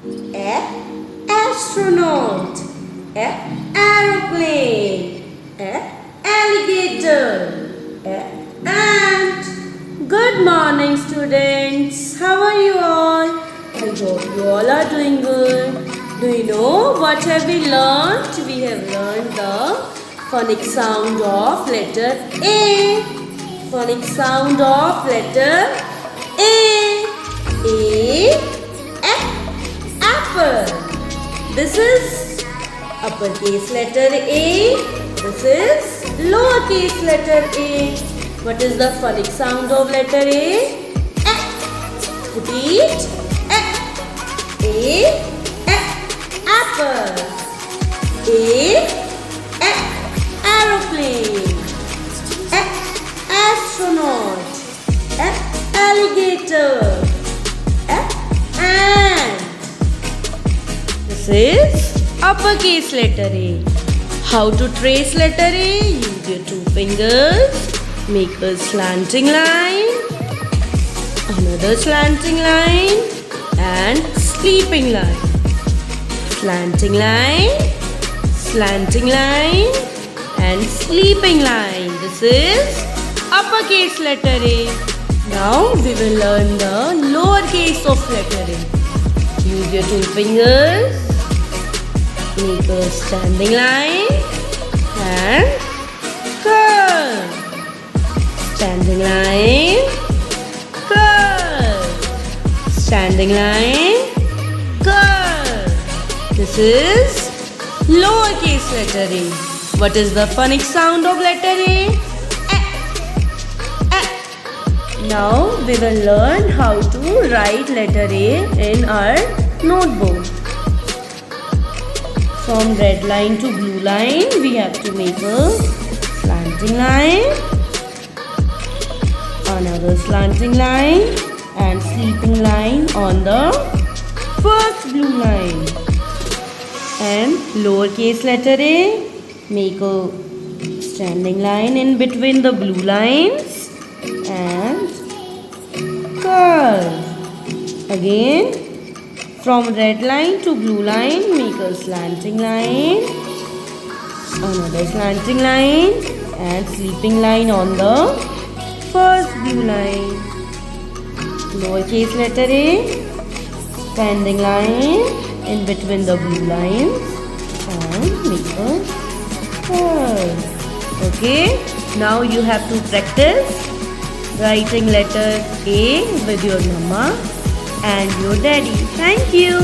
A. Astronaut. A. Aeroplane. A. Alligator. A. Ant. Good morning, students. How are you all? I hope you all are doing good. Do you know what have we learned? We have learned the phonic sound of letter A. Phonic sound of letter A. A. Apple. This is uppercase letter A. This is lowercase letter A. What is the phonic sound of letter A? A. Repeat. A. Apple. A. Aeroplane. A. Astronaut. A. Alligator. A. Ant. This is uppercase letter A. How to trace letter A? Use your two fingers. Make a slanting line, another slanting line, and sleeping line. Slanting line, and sleeping line. This is uppercase letter A. Now we will learn the lowercase of letter A. Use your two fingers. Make a standing line and curve. Standing line, curve. Standing line, curve. This is lowercase letter A. What is the phonic sound of letter A? A. Now we will learn how to write letter A in our notebook. From red line to blue line, we have to make a slanting line, another slanting line, and sleeping line on the first blue line. And lowercase letter A, make a standing line in between the blue lines and curve. Again, from red line to blue line, make a slanting line, another slanting line, and sleeping line on the first blue line. Lowercase letter A, standing line in between the blue lines and make a curve. Okay, now you have to practice writing letter A with your mama and your daddy. Thank you.